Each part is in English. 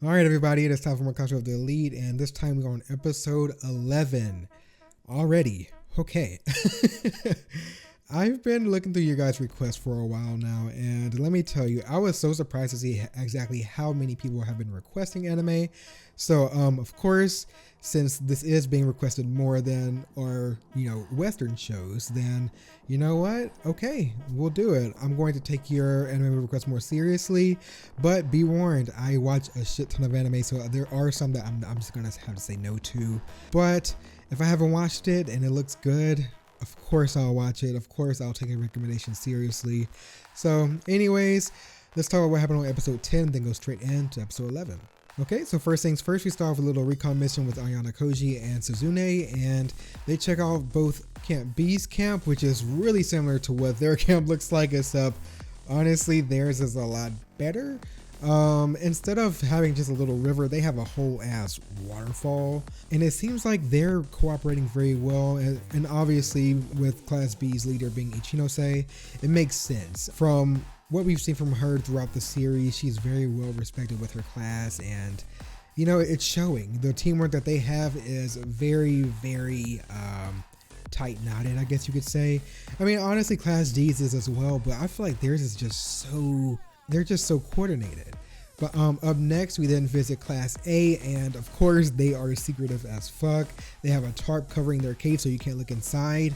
All right, everybody, it is time for more Culture of the Elite, and this time we're on episode 11 already. Okay. I've been looking through your guys' requests for a while now, and let me tell you, I was so surprised to see exactly how many people have been requesting anime. So, of course, since this is being requested more than our, Western shows, then you know what? Okay, we'll do it. I'm going to take your anime requests more seriously, but be warned, I watch a shit ton of anime, so there are some that I'm just gonna have to say no to. But if I haven't watched it and it looks good, of course I'll watch it. Of course I'll take a recommendation seriously. So anyways, let's talk about what happened on episode 10, then go straight into episode 11. Okay, so first things first, we start off with a little recon mission with Ayana Koji and Suzune, and they check out both Camp B's camp, which is really similar to what their camp looks like, except honestly theirs is a lot better. Instead of having just a little river, they have a whole ass waterfall, and it seems like they're cooperating very well, and obviously with Class B's leader being Ichinose, it makes sense. From what we've seen from her throughout the series, she's very well respected with her class, and it's showing. The teamwork that they have is very, very tight knotted, I guess you could say. I mean, honestly, Class D's is as well, but I feel like theirs is just so, they're just so coordinated. But up next, we then visit Class A, and of course, they are secretive as fuck. They have a tarp covering their cave so you can't look inside.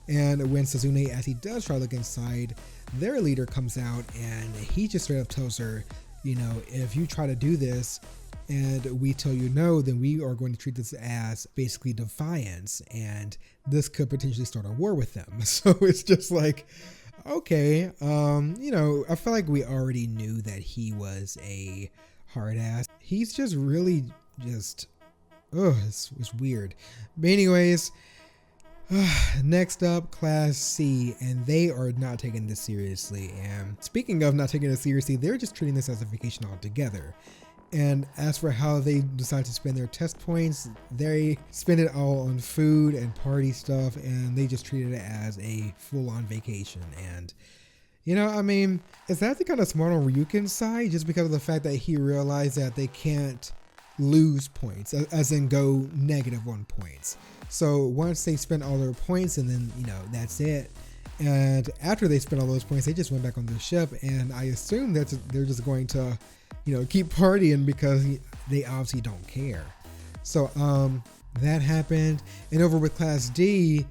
And when Suzune, as he does try to look inside, their leader comes out and he just straight up tells her, if you try to do this and we tell you no, then we are going to treat this as basically defiance, and this could potentially start a war with them. So it's just like, okay, I feel like we already knew that he was a hard ass. He's just really just, it's weird. But anyways, next up, Class C, and they are not taking this seriously. And speaking of not taking it seriously, they're just treating this as a vacation altogether. And as for how they decide to spend their test points, they spend it all on food and party stuff, and they just treat it as a full-on vacation. And it's actually kind of smart on Ryuken's side, just because of the fact that he realized that they can't lose points, as in go negative on points. So once they spend all their points, and then that's it. And after they spent all those points, they just went back on their ship, and I assume that they're just going to keep partying because they obviously don't care. So that happened. And over with Class D,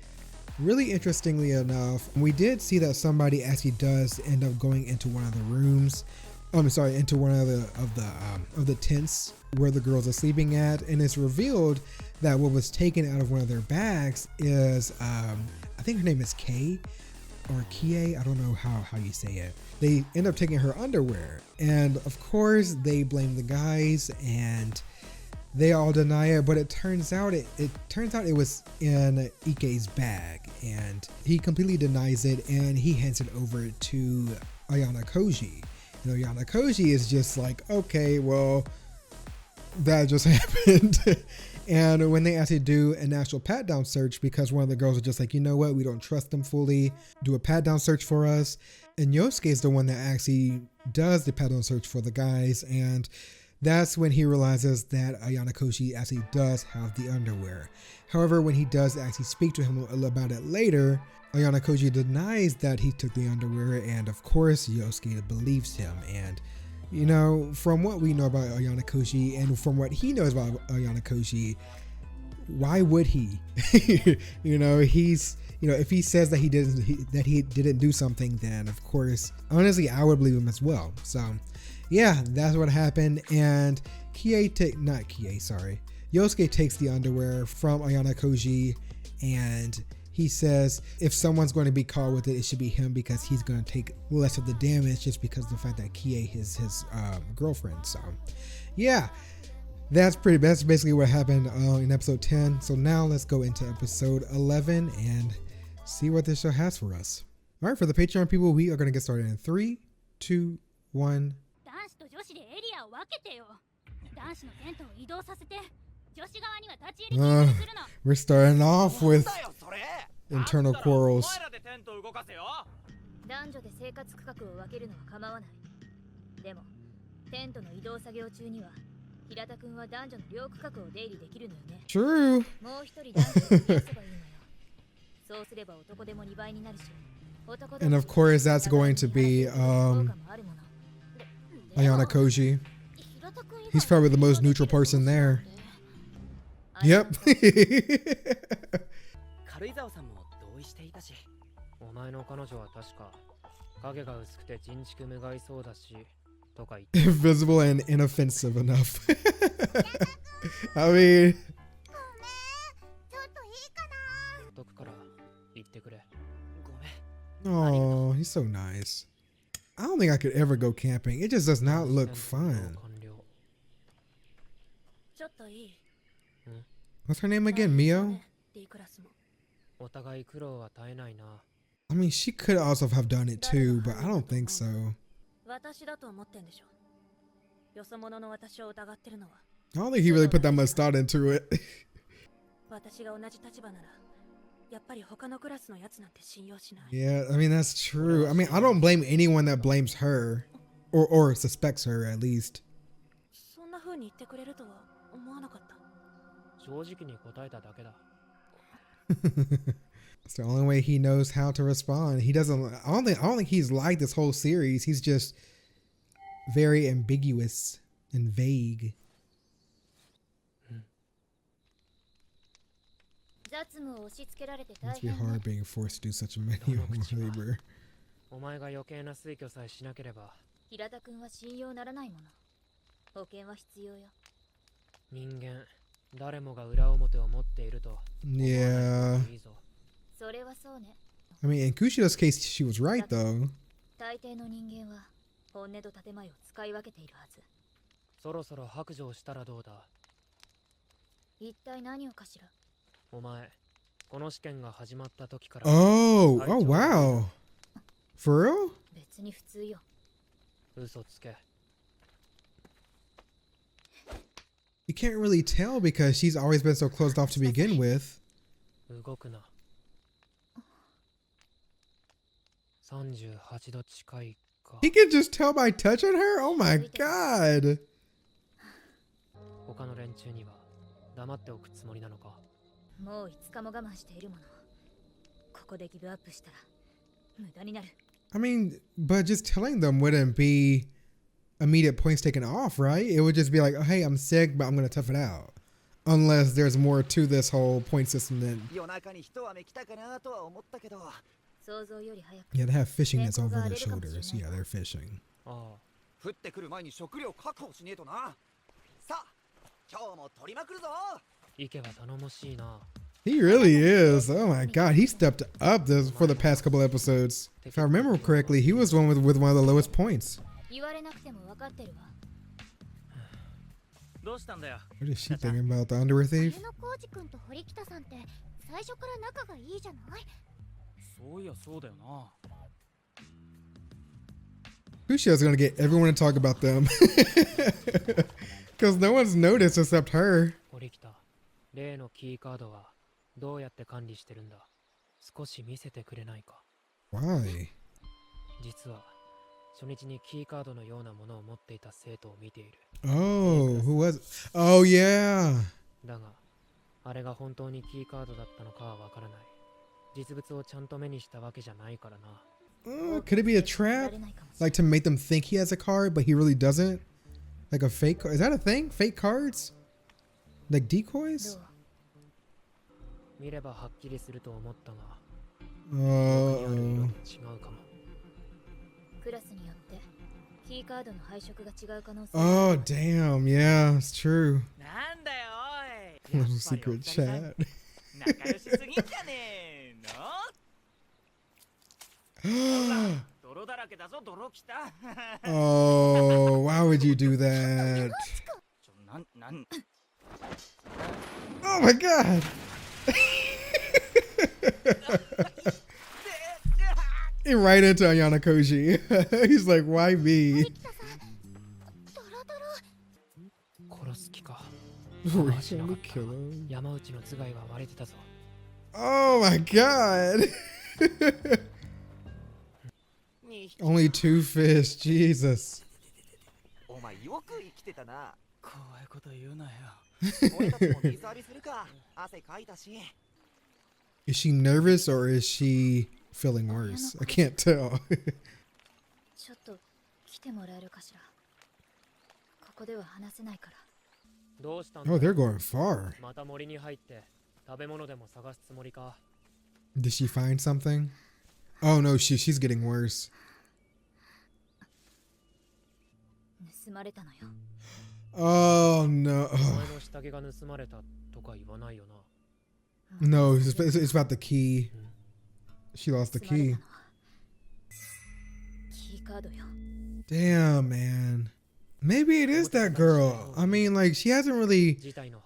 really interestingly enough, we did see that somebody actually does end up going into one of the rooms. Into one of the tents where the girls are sleeping at, and it's revealed that what was taken out of one of their bags is, I think her name is Kay or Kie, I don't know how you say it. They end up taking her underwear, and of course they blame the guys, and they all deny it, but it turns out it was in Ike's bag, and he completely denies it, and he hands it over to Ayana Koji. Ayana Koji is just like, okay, well, that just happened. And when they actually do an actual pat down search, because one of the girls are just like, you know what, we don't trust them fully, do a pat down search for us. And Yosuke is the one that actually does the pat down search for the guys. And that's when he realizes that Ayana Koji actually does have the underwear. However, when he does actually speak to him about it later, Ayana Koji denies that he took the underwear, and of course Yosuke believes him. And from what we know about Ayana Koji, and from what he knows about Ayana Koji, why would he? He's if he says that he didn't do something, then of course, honestly, I would believe him as well. So yeah, that's what happened. And Yosuke takes the underwear from Ayana Koji, and he says if someone's going to be caught with it, it should be him, because he's going to take less of the damage just because of the fact that Kie is his girlfriend. So yeah, that's basically what happened in episode 10. So now let's go into episode 11 and see what this show has for us. All right, for the Patreon people, we are going to get started in 3, 2, 1. We're starting off with internal quarrels. 男女で生活区画を分けるのは構わない。でもテントの移動作業中には True. And of course, that's going to be Ayana Koji. He's probably the most neutral person there. Yep. 軽井沢さんも同意していたし。お前の彼女は確か影が薄くて人畜無害そうだしとか言って。Invisible and inoffensive enough. I mean. 遠くから言ってくれ。ごめん。Oh, he's so nice. I don't think I could ever go camping. It just does not look fun. What's her name again? Mio? I mean, she could also have done it too, but I don't think so. I don't think he really put that much thought into it. Yeah, I mean, that's true. I mean, I don't blame anyone that blames her or suspects her at least. It's the only way he knows how to respond. He doesn't. I don't think he's like this whole series. He's just very ambiguous and vague. It must be hard being forced to do such a manual labor. お前が余計な推挙さえしなければ。平田君は信用ならないもの。保険は必要よ。人間、誰もが裏表を持っていると。Yeah. I mean, in Kushida's case, she was right though. 大抵の人間は本音と建前を使い分けているはず。そろそろ白状したらどうだ。一体何をかしら。お前、この試験が始まった時から。Oh, oh wow. For real? 別に普通よ。嘘つけ。You can't really tell because she's always been so closed off to begin with. 動くな。38度近いか。He can just tell by touching her? Oh my god. 他の連中には黙っておくつもりなのか。もう5日も我慢しているもの。ここでギブアップしたら無駄になる。I mean, but just telling them wouldn't be immediate points taken off, right? It would just be like, oh, hey, I'm sick, but I'm going to tough it out. Unless there's more to this whole point system than... Yeah, they have fishing nets over their shoulders. Yeah, they're fishing. He really is. Oh my god, he stepped up this for the past couple episodes. If I remember correctly, he was one with one of the lowest points. What is she thinking about, the underwear thief? Kushida's gonna get everyone to talk about them. Because no one's noticed except her. Why? Oh, who was? Oh, yeah. Could it be a trap? Like to make them think he has a card, but he really doesn't? Like a fake card? Is that a thing? Fake cards? Like decoys? Oh, damn. Yeah, it's true. Little secret chat. Oh, why would you do that? Oh my god. He right into Ayana Koji. He's like, why me? Oh my god. Only 2 fish, Jesus. Is she nervous or is she feeling worse? I can't tell. ちょっと来てもらえるかしら。ここでは話せないから。どうしたんだ？ Oh, they're going far. また森に入って食べ物でも探すつもりか。 Did she find something? Oh no, she's getting worse. 盗まれたのよ。 Oh no. お前の下着が盗まれたとか言わないよな。 No, it's about the key. She lost the key. キーカードよ。 Damn, man. Maybe it is that girl. I mean, like, she hasn't really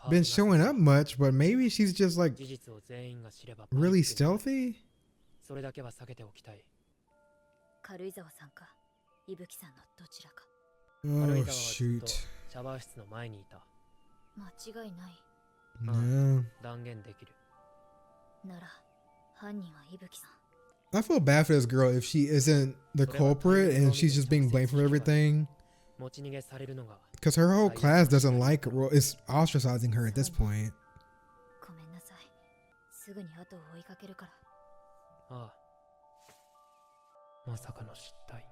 been showing up much, but maybe she's just like really stealthy. それだけは避けておきたい。軽井沢さんか、伊吹さんのどちらか。 Oh shoot. シャワー室の前にいた。間違いない。 No. 断言できる。なら、犯人は伊吹さん。 I feel bad for this girl if she isn't the culprit and she's just being blamed for everything. Because her whole class doesn't like her, is ostracizing her at this point. ごめんなさい。すぐに後を追いかけるから。ああ。まさかの失態。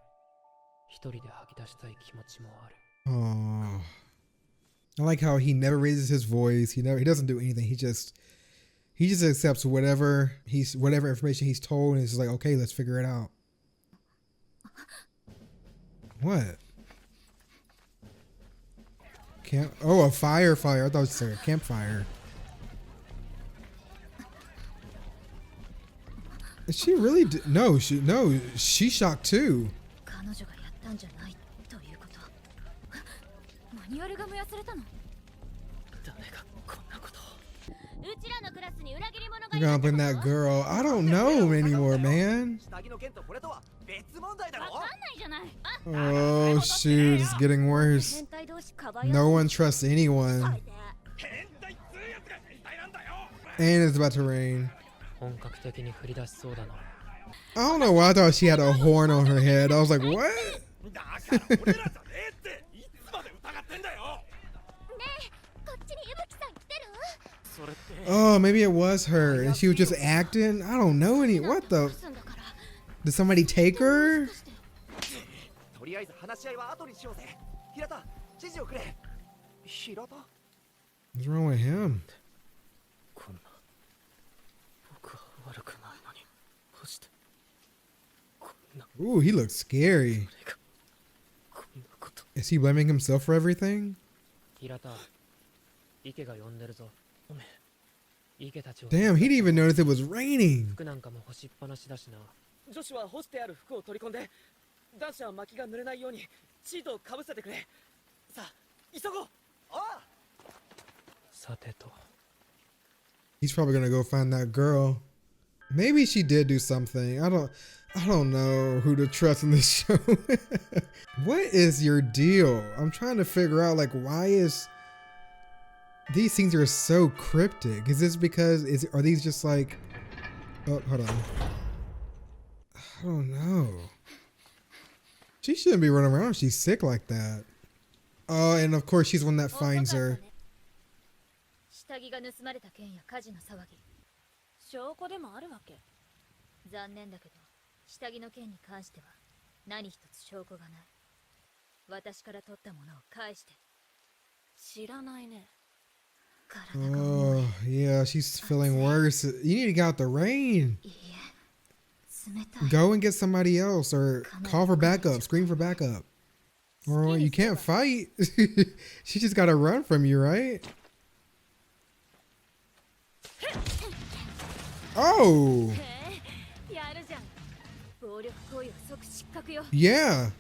一人で吐き出したい気持ちもある。 Oh, I like how he never raises his voice. He doesn't do anything. He just accepts whatever information he's told and is just like, okay, let's figure it out. What? A fire. I thought it was saying a campfire. Is she really? No, she's shocked too. 彼女がやったんじゃないということ。マニュアルが燃やされたの。誰がこんなことを。うちらのクラスに裏切り者がいる。 You're gonna blame that girl. I don't know anymore, man. Oh shoot, it's getting worse. No one trusts anyone. And it's about to rain. I don't know why I thought she had a horn on her head. I was like, what? Oh, maybe it was her and she was just acting. I don't know any. What the? Did somebody take her? What's wrong with him? Ooh, he looks scary. Is he blaming himself for everything? Damn, he didn't even notice it was raining. He's probably gonna go find that girl. Maybe she did do something. I don't know who to trust in this show. What is your deal? I'm trying to figure out, like, why is these things are so cryptic? Is this because are these just like, oh, hold on. I don't know. She shouldn't be running around if she's sick like that. Oh, and of course she's the one that finds her. 下着が盗まれた件や火事の騒ぎ。証拠でもあるわけ。残念だけど、下着の件に関しては何一つ証拠がない。私から取ったものを返して。知らないね。 Oh, yeah, she's feeling worse. You need to get out the rain. Go and get somebody else or call for backup, scream for backup. Or you can't fight. She just gotta run from you, right? Oh! Yeah!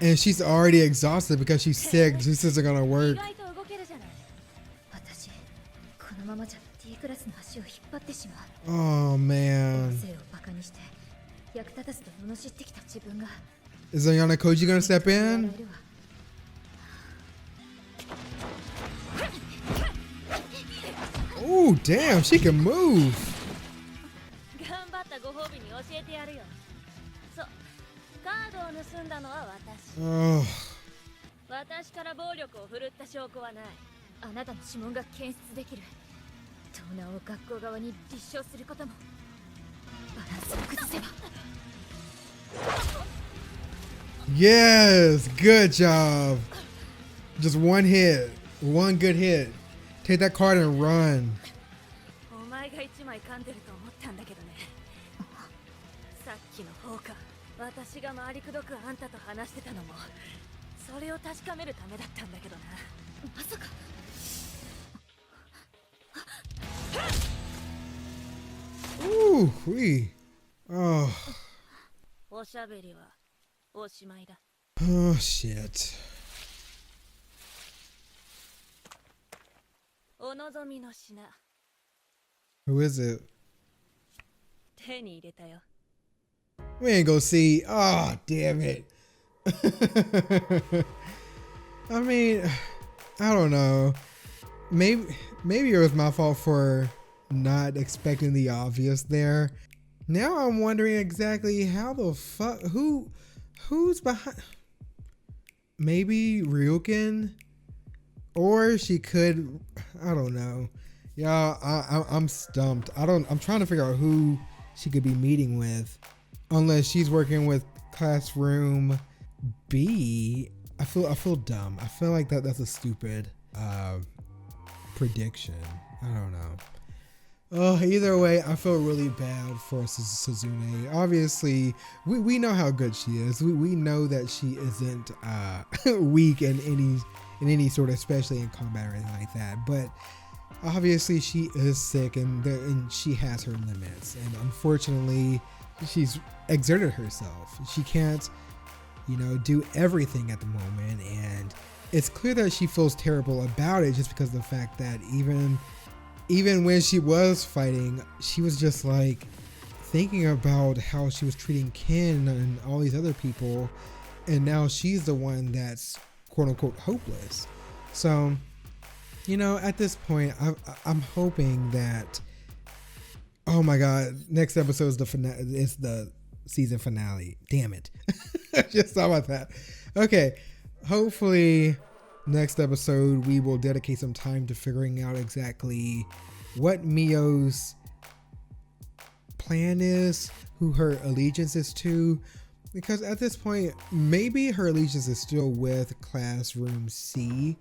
And she's already exhausted because she's sick. This isn't gonna work. Oh man. Is Ayana Koji gonna step in? Oh damn, she can move. カードを盗んだのは私。Oh. 私から暴力を振るった証拠はない。あなたの指紋が検出できる。盗難を学校側に立証することも。バランスを崩せば。Yes, good job. Just one hit, one good hit. Take that card and run. お前が一枚噛んでると思ったんだけどね。さっきの方か。私が回りくどくあんたと話してたのもそれを確かめるためだったんだけどな。まさか。Ooh, wee. Oh. おしゃべりはおしまいだ。Oh shit. お望みの品。Who is it? 手に入れたよ。We ain't go see. Oh, damn it. I mean, I don't know. Maybe it was my fault for not expecting the obvious there. Now I'm wondering exactly how the fuck who's behind. Maybe Ryukin, or she could. I don't know. Y'all, I'm stumped. I'm trying to figure out who she could be meeting with, unless she's working with Classroom B. I feel dumb. I feel like that's a stupid prediction. I don't know. Either way, I feel really bad for Suzune. Obviously, we know how good she is. We know that she isn't weak in any sort of, especially in combat or anything like that. But obviously, she is sick and she has her limits. And unfortunately, she's exerted herself. She can't, do everything at the moment. And it's clear that she feels terrible about it just because of the fact that even when she was fighting, she was just like thinking about how she was treating Ken and all these other people, and now she's the one that's quote unquote hopeless. So, at this point, I'm hoping that, oh my god, next episode is the season finale. Damn it. Just thought about that. Okay, hopefully next episode we will dedicate some time to figuring out exactly what Mio's plan is, who her allegiance is to, because at this point maybe her allegiance is still with Classroom C,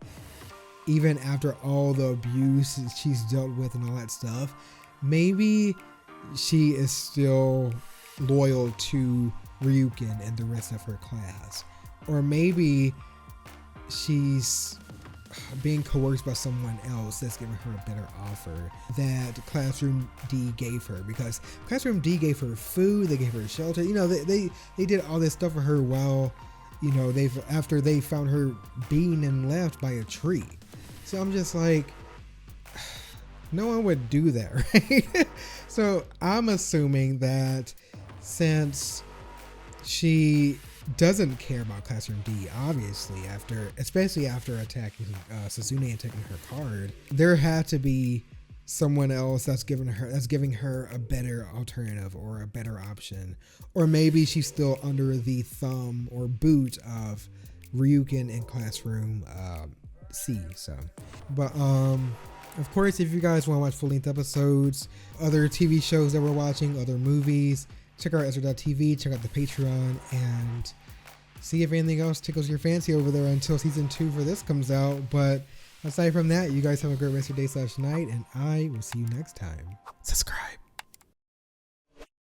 even after all the abuse she's dealt with and all that stuff. Maybe she is still loyal to Ryukin and the rest of her class, or maybe she's being coerced by someone else that's giving her a better offer that Classroom D gave her, because Classroom D gave her food, they gave her shelter, they did all this stuff for her while after they found her beaten and left by a tree. So I'm just like, no one would do that, right? So I'm assuming that since she doesn't care about Classroom D, obviously, especially after attacking Suzune and taking her card, there had to be someone else that's giving her a better alternative or a better option, or maybe she's still under the thumb or boot of Ryukin and Classroom C. So, but of course, if you guys want to watch full-length episodes, other TV shows that we're watching, other movies, check out Ezret.tv, check out the Patreon, and see if anything else tickles your fancy over there until season 2 for this comes out. But aside from that, you guys have a great rest of your day/night, and I will see you next time. Subscribe.